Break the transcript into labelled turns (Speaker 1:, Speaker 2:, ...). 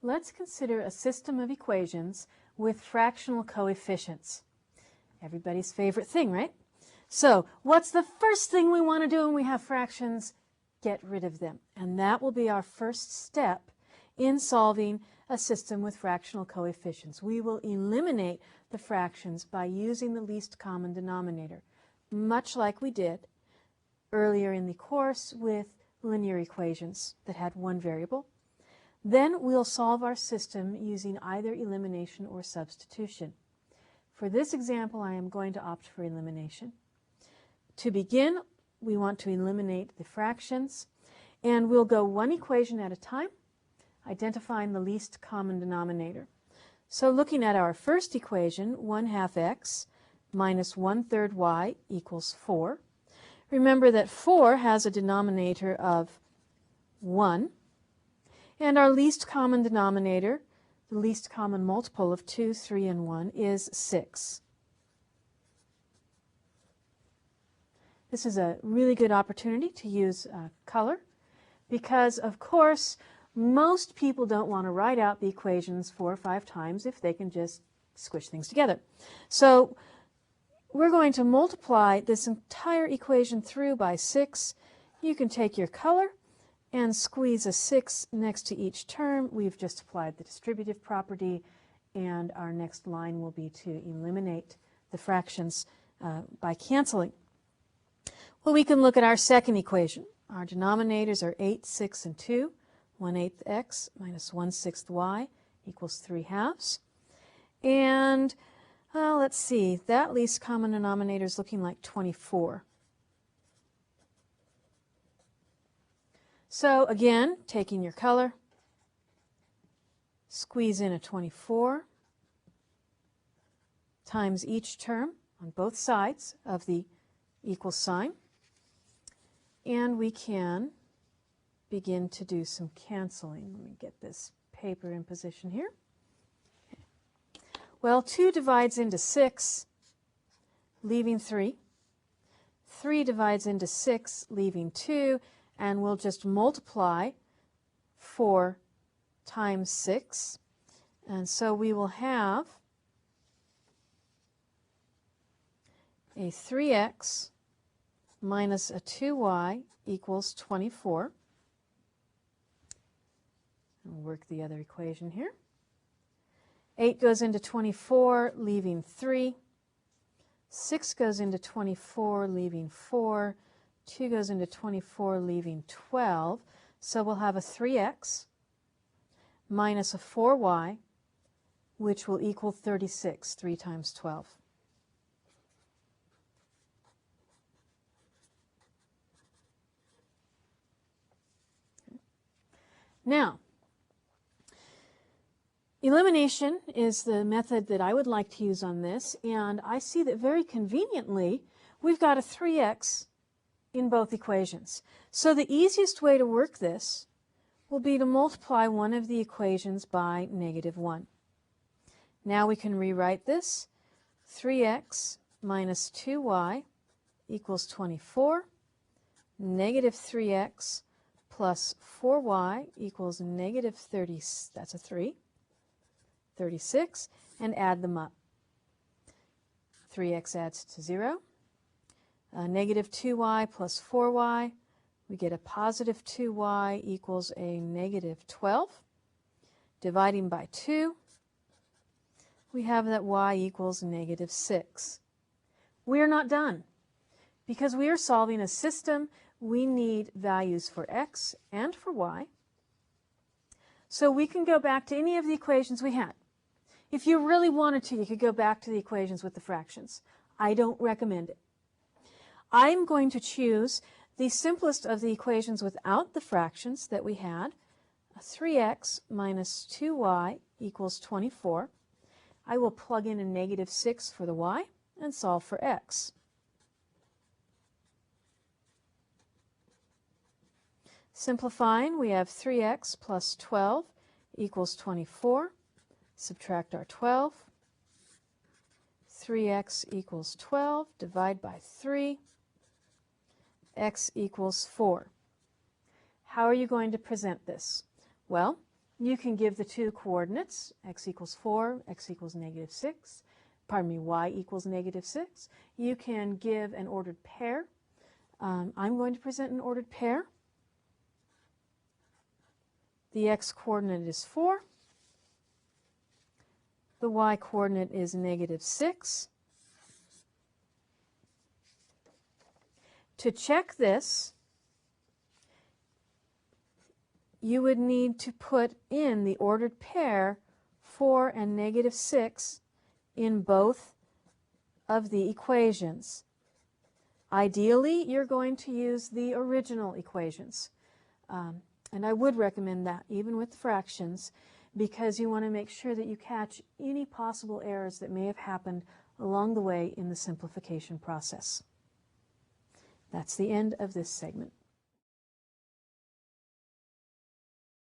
Speaker 1: let's consider a system of equations with fractional coefficients. Everybody's favorite thing, right? So what's the first thing we want to do when we have fractions? Get rid of them. And that will be our first step in solving a system with fractional coefficients. We will eliminate the fractions by using the least common denominator, much like we did earlier in the course with linear equations that had one variable. Then we'll solve our system using either elimination or substitution. For this example, I am going to opt for elimination. To begin, we want to eliminate the fractions, and we'll go one equation at a time, identifying the least common denominator. So looking at our first equation, 1/2 x minus 1/3 y equals 4. Remember that 4 has a denominator of 1, and our least common denominator, the least common multiple of 2, 3, and 1, is 6. This is a really good opportunity to use color because, of course, most people don't want to write out the equations 4 or 5 times if they can just squish things together. So we're going to multiply this entire equation through by 6. You can take your color and squeeze a 6 next to each term. We've just applied the distributive property, and our next line will be to eliminate the fractions by canceling. Well, we can look at our second equation. Our denominators are 8, 6, and 2. 1/8 x minus 1/6 y equals 3/2. And let's see, that least common denominator is looking like 24. So again, taking your color, squeeze in a 24 times each term on both sides of the equal sign. And we can begin to do some canceling. Let me get this paper in position here. Okay. Well, 2 divides into 6, leaving 3. 3 divides into 6, leaving 2. And we'll just multiply 4 times 6. And so we will have a 3x minus a 2y equals 24. We'll work the other equation here. 8 goes into 24, leaving 3. 6 goes into 24, leaving 4. 2 goes into 24, leaving 12. So we'll have a 3x minus a 4y, which will equal 36. 3 times 12. Now, elimination is the method that I would like to use on this, and I see that very conveniently we've got a 3x in both equations. So the easiest way to work this will be to multiply one of the equations by -1. Now we can rewrite this. 3x minus 2y equals 24. Negative 3x plus 4y equals negative 30, that's a 3, 36, and add them up. 3x adds to 0. Negative 2y plus 4y, we get a positive 2y equals a negative 12. Dividing by 2, we have that y equals negative 6. We're not done. Because we are solving a system, we need values for x and for y. So we can go back to any of the equations we had. If you really wanted to, you could go back to the equations with the fractions. I don't recommend it. I'm going to choose the simplest of the equations without the fractions that we had. 3x minus 2y equals 24. I will plug in a negative 6 for the y and solve for x. Simplifying, we have 3x plus 12 equals 24. Subtract our 12. 3x equals 12. Divide by 3. X equals 4. How are you going to present this? Well, you can give the two coordinates, x equals 4, x equals negative 6, pardon me, y equals negative 6. You can give an ordered pair. I'm going to present an ordered pair. The x coordinate is 4. The y coordinate is negative 6. To check this, you would need to put in the ordered pair 4 and negative 6 in both of the equations. Ideally, you're going to use the original equations. And I would recommend that, even with fractions, because you want to make sure that you catch any possible errors that may have happened along the way in the simplification process. That's the end of this segment.